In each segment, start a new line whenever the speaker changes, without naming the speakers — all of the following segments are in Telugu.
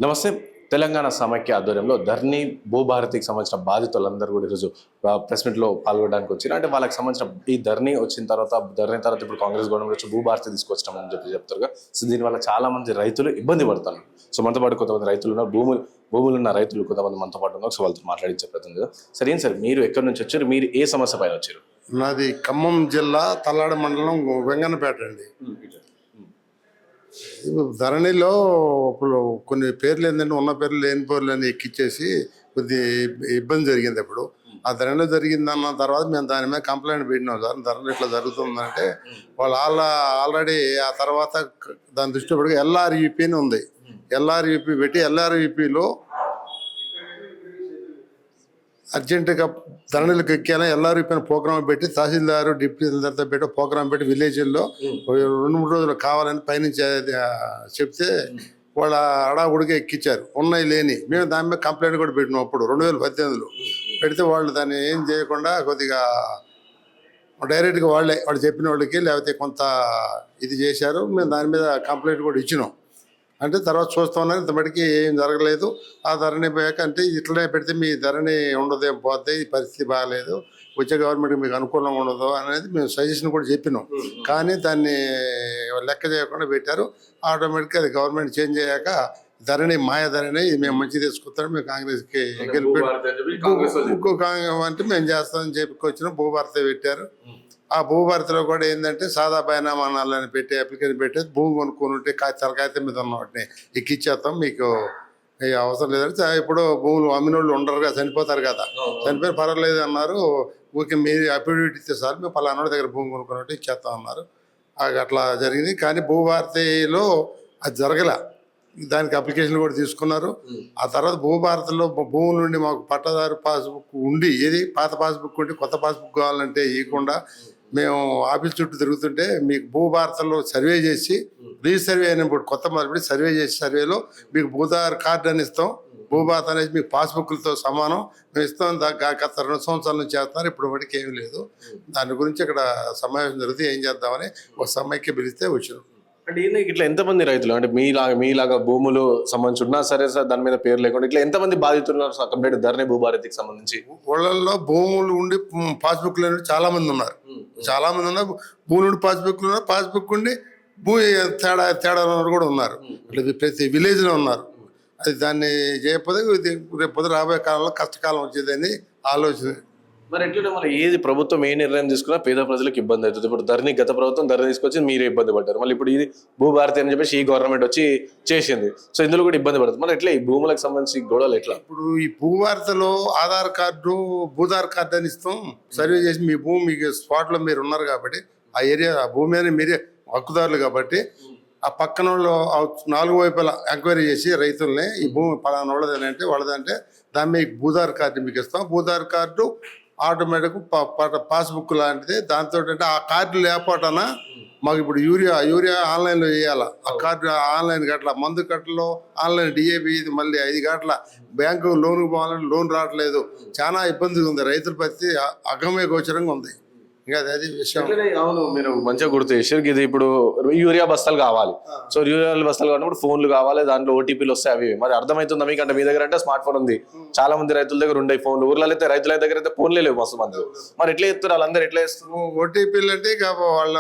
నమస్తే. తెలంగాణ సమైక్య ఆధ్వర్యంలో ధరణి భూభారతికి సంబంధించిన బాధితులందరూ కూడా ఈరోజు ప్రెస్ మీట్లో పాల్గొనడానికి వచ్చారు. అంటే వాళ్ళకి సంబంధించిన ఈ ధరణి వచ్చిన తర్వాత ఇప్పుడు కాంగ్రెస్ గవర్నమెంట్ వచ్చి భూభారతి తీసుకొచ్చామని చెప్తారుగా. సో దీనివల్ల చాలా మంది రైతులు ఇబ్బంది పడుతున్నారు. సో మనతో పాటు కొంతమంది రైతులు ఉన్నారు, భూములు ఉన్న రైతులు కొంతమంది మనతో పాటు ఉన్నారు. సో వాళ్ళతో మాట్లాడించే ప్రయత్నం కదా. సరే ఏం సార్, మీరు ఎక్కడి నుంచి వచ్చారు, మీరు ఏ సమస్య పైన వచ్చారు?
నాది ఖమ్మం జిల్లా తల్లాడ మండలం వెంగన్నపేట అండి. ధరణిలో ఇప్పుడు కొన్ని పేర్లు ఏంటంటే ఉన్న పేర్లు లేని పేర్లు అని ఎక్కిచ్చేసి కొద్ది ఇబ్బంది జరిగింది. అప్పుడు ఆ ధరణిలో జరిగిందన్న తర్వాత మేము దాని మీద కంప్లైంట్ పెట్టినాం. సార్ ధరణి ఇట్లా జరుగుతుందంటే వాళ్ళు ఆల్రెడీ ఆ తర్వాత దాని దృష్టిలో పెట్టి ఎల్ఆర్యూపీ అని ఉంది. ఎల్ఆర్యూపీ పెట్టి ఎల్ఆర్యూపీలో అర్జెంటుగా ధరణిలకు ఎక్కాను. ఎల్ఆర్యూపీ ప్రోగ్రామ్ పెట్టి తహసీల్దారు డిప్యూటీ తహసీల్దార్తో పెట్టి ప్రోగ్రామ్ పెట్టి విలేజ్ల్లో 2-3 రోజులు కావాలని పైనుంచి చెప్తే వాళ్ళ అడావుడిగా ఎక్కించారు. ఉన్నాయి లేని మేము దాని మీద కంప్లైంట్ కూడా పెట్టినాం. అప్పుడు 2018లో పెడితే వాళ్ళు దాన్ని ఏం చేయకుండా కొద్దిగా డైరెక్ట్గా వాళ్ళు చెప్పిన వాళ్ళకి లేకపోతే కొంత ఇది చేశారు. మేము దాని మీద కంప్లైంట్ కూడా ఇచ్చినాం. అంటే తర్వాత చూస్తూ ఉన్నారు, ఇంతమటికి ఏం జరగలేదు. ఆ ధరణి పోయాక అంటే ఇట్లనే పెడితే మీ ధరణి ఉండదేం పోతే ఈ పరిస్థితి బాగాలేదు, వచ్చే గవర్నమెంట్కి మీకు అనుకూలంగా ఉండదు అనేది మేము సజెషన్ కూడా చెప్పినాం. కానీ దాన్ని లెక్క చేయకుండా పెట్టారు. ఆటోమేటిక్గా అది గవర్నమెంట్ చేంజ్ అయ్యాక ధరణి మాయ ధరణి మేము మంచి తీసుకొస్తాం, మేము కాంగ్రెస్కి ఇంకో అంటే మేము చేస్తామని చెప్పుకొచ్చినాం. భూభారతి పెట్టారు. ఆ భూభారతిలో కూడా ఏంటంటే సాదా బైనామానాలని పెట్టి అప్లికేషన్ పెట్టేసి భూమి కొనుక్కొని ఉంటే కాగితం మీద ఉన్న వాటిని ఎక్కిచ్చేస్తాం, మీకు అవసరం లేదంటే ఇప్పుడు భూములు అమ్మిన వాళ్ళు ఉండరుగా, చనిపోతారు కదా, చనిపోయి పర్వాలేదు అన్నారు. ఊరికి మీరు అఫిడవిట్ ఇస్తే సార్ మేము పలానా దగ్గర భూమి కొనుక్కున్నట్టు ఇచ్చేస్తాం అన్నారు. అట్లా జరిగింది. కానీ భూభారతిలో అది జరగల. దానికి అప్లికేషన్ కూడా తీసుకున్నారు. ఆ తర్వాత భూభారతిలో భూముల నుండి మాకు పట్టదారు పాస్బుక్ ఉండి ఏది పాత పాస్బుక్ ఉండి కొత్త పాస్బుక్ కావాలంటే ఇవ్వకుండా మేము ఆఫీస్ చుట్టూ తిరుగుతుంటే మీకు భూభారతిలో సర్వే చేసి రీసర్వే అయినప్పుడు కొత్త మొదలుపెట్టి సర్వే చేసి సర్వేలో మీకు భూదారు కార్డు అని ఇస్తాం, భూభారతి అనేది మీకు పాస్బుక్లతో సమానం మేము ఇస్తాం. గత 2 సంవత్సరాల నుంచి చేస్తున్నారు. ఇప్పుడు వాటికి ఏమీ లేదు. దాని గురించి ఇక్కడ సమావేశం జరిగితే ఏం చేద్దామని ఒక సమైక్య పిలిస్తే వచ్చినాం.
అంటే ఇట్లా ఎంతమంది రైతులు, అంటే మీలాగా భూములు సంబంధించి ఉన్నా సరే సార్ దాని మీద పేరు లేకుండా ఇట్లా ఎంతమంది బాధితులు ఉన్నారు కంప్లీట్ ధరణి భూభారతికి సంబంధించి?
ఊళ్ళల్లో భూములు ఉండి పాస్బుక్ లేని చాలా మంది ఉన్నారు. భూములు ఉండి పాస్బుక్లు ఉన్నారు, పాస్బుక్ ఉండి భూమి తేడా కూడా ఉన్నారు. అట్లా ప్రతి విలేజ్లో ఉన్నారు. అది దాన్ని చేయకపోతే రేపు రాబోయే కాలంలో కష్టకాలం వచ్చేదని ఆలోచన.
మరి ఎట్లా మరి ఏది ప్రభుత్వం ఏ నిర్ణయం తీసుకున్నా పేద ప్రజలకు ఇబ్బంది అవుతుంది. ఇప్పుడు ధరణి గత ప్రభుత్వం ధరణి తీసుకొచ్చి మీరే ఇబ్బంది పడ్డారు. మళ్ళీ ఇప్పుడు ఇది భూభారతి అని చెప్పేసి ఈ గవర్నమెంట్ వచ్చి చేసింది. సో ఇందులో కూడా ఇబ్బంది పడుతుంది. మరి ఎట్లా ఈ భూములకు సంబంధించి గొడవలు ఎట్లా?
ఇప్పుడు ఈ భూభారతిలో ఆధార్ కార్డు భూధార్ కార్డు అని ఇస్తాం. సర్వే చేసి మీ భూమి మీకు స్పాట్లో మీరు ఉన్నారు కాబట్టి ఆ ఏరియా ఆ భూమి మీద మీరే హక్కుదారులు కాబట్టి ఆ పక్కన వాళ్ళు 4 వైపులా ఎంక్వైరీ చేసి రైతుల్ని ఈ భూమి పలానా వాళ్ళదంటే వాళ్ళదంటే దాని మీద భూధార్ కార్డు మీకు ఇస్తాం. భూధార్ కార్డు ఆటోమేటిక్ పాస్బుక్ లాంటిది. దాంతో అంటే ఆ కార్డు లేకపోవటాన మాకు ఇప్పుడు యూరియా ఆన్లైన్లో వేయాలి. ఆ కార్డు ఆన్లైన్ కట్ల మందు కట్టలో ఆన్లైన్ డిఏపి ఇది మళ్ళీ 5 గంటల బ్యాంకు లోన్కి పోవాలంటే లోన్ రావట్లేదు. చాలా ఇబ్బందిగా ఉంది. రైతుల పరిస్థితి అగమ్య గోచరంగా ఉంది. ఇంకా అది విషయం.
అవును, మీరు మంచిగా గుర్తు చేశారు. ఇది ఇప్పుడు యూరియా బస్తాలు కావాలి. సో యూరియా బస్తాలు కావాలన్నప్పుడు ఫోన్లు కావాలి, దాంట్లో ఓటీపీలు వస్తాయి. అవి మరి అర్థమవుతుందా మీకు? అంటే మీ దగ్గర అంటే స్మార్ట్ ఫోన్ ఉంది, చాలా మంది రైతుల దగ్గర ఉండే ఫోన్లు. ఊర్లో అయితే రైతుల దగ్గర అయితే ఫోన్లే లేవు మస్తు మంది. మరి ఎట్లా చెప్తారు వాళ్ళందరూ? ఎట్లా చేస్తారు
ఓటీపీలు అంటే? ఇక వాళ్ళ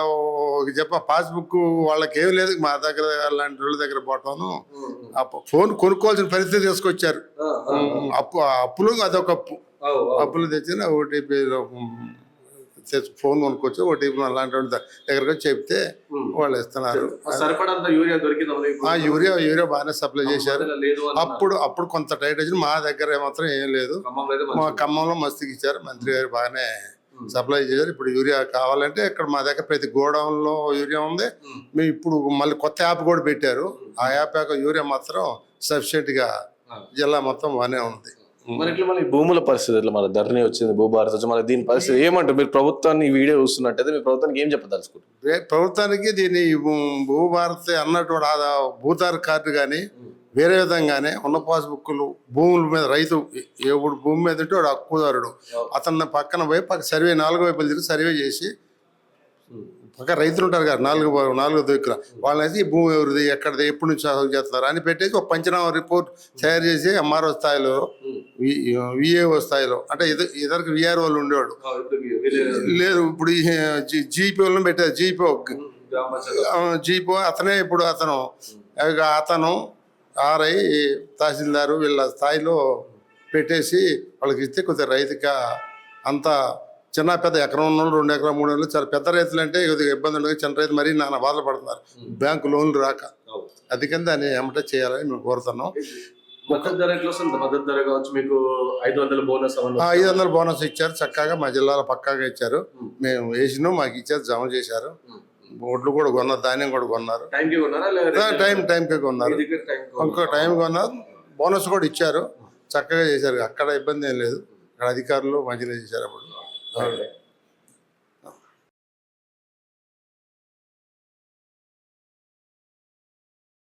పాస్బుక్ వాళ్ళకి ఏం లేదు. మా దగ్గర అలాంటి వాళ్ళ దగ్గర పోతాను. ఫోన్ కొనుక్కోవాల్సిన పరిస్థితి తీసుకొచ్చారు. అప్పులు అదొక అప్పులు తెచ్చిన ఓటీపీలో ఫోన్ కొనుక్కొచ్చు, ఓటీపీ అలాంటి వాళ్ళ దగ్గరకు చెప్తే వాళ్ళు ఇస్తున్నారు. యూరియా బాగానే సప్లై చేశారు. అప్పుడు కొంత టైట్ వచ్చింది. మా దగ్గర మాత్రం ఏం లేదు. మా ఖమ్మంలో మస్తుకి ఇచ్చారు. మంత్రి గారు బాగానే సప్లై చేశారు. ఇప్పుడు యూరియా కావాలంటే ఇక్కడ మా దగ్గర ప్రతి గోడౌన్లో యూరియా ఉంది. మేము ఇప్పుడు మళ్ళీ కొత్త యాప్ కూడా పెట్టారు. ఆ యాప్ యొక్క యూరియా మాత్రం సఫిషియెంట్గా జిల్లా మొత్తం బాగానే ఉంది.
మరి ఇట్లా మళ్ళీ భూముల పరిస్థితి ఎట్లా? మన ధరణి వచ్చింది, భూభారతి వచ్చి మళ్ళీ దీని పరిస్థితి ఏమంటారు? మీరు ప్రభుత్వాన్ని ఈ వీడియో చూస్తున్నట్టయితే మీ ప్రభుత్వానికి ఏం చెప్పదలుచుకుంటారు?
ప్రభుత్వానికి దీన్ని భూభారతి అన్నట్టు భూధార్ కార్డు కానీ వేరే విధంగానే ఉన్న పాస్బుక్లు భూముల మీద రైతు ఎప్పుడు భూమి మీద ఉంటే వాడు హక్కుదారుడు. అతన్ని పక్కన పోయి సర్వే 4 వైపులు తిరిగి సర్వే చేసి ఒక రైతులు ఉంటారు కదా నాలుగు దిక్కుల వాళ్ళని వేసి ఈ భూమి ఎవరిది ఎక్కడిది ఎప్పటి నుంచి సాగు చేస్తున్నారు అని పెట్టేసి ఒక పంచనామా రిపోర్ట్ తయారు చేసి ఎంఆర్ఓ స్థాయిలో విఏఓ స్థాయిలో అంటే ఇద్దరికి విఆర్ఓ వాళ్ళు ఉండేవాడు లేదు ఇప్పుడు జీపీ వాళ్ళని పెట్టారు జీపీ అతనే ఇప్పుడు అతను ఆర్ఐ తహసీల్దారు వీళ్ళ స్థాయిలో పెట్టేసి వాళ్ళకి ఇస్తే కొద్దిగా రైతుగా అంత చిన్న పెద్ద ఎకరం ఉన్న వాళ్ళు 2 ఎకరం 3 ఎకరాలు చాలా పెద్ద రైతులు అంటే కొద్దిగా ఇబ్బంది ఉండదు. చిన్న రైతు మరీ నాన్న బాధలు పడుతున్నారు బ్యాంకు లోన్లు రాక. అందుకని దాన్ని ఏమంటే చేయాలని మేము కోరుతున్నాం.
మద్దతు ధర ఎట్లా వస్తుంది? మద్దతు ధర కావచ్చు మీకు 500 బోనస్
500 బోనస్ ఇచ్చారు చక్కగా మా జిల్లాలో పక్కాగా ఇచ్చారు. మేము వేసినాం మాకు ఇచ్చారు జమ చేశారు. ఒడ్లు కూడా కొన్నారు ధాన్యం కూడా కొన్నారు టైంకి కొన్నారు ఇంకో టైం కొన్నారు బోనస్ కూడా ఇచ్చారు చక్కగా చేశారు. అక్కడ ఇబ్బంది ఏం లేదు. అక్కడ అధికారులు మంచిగా చేశారు అప్పుడు.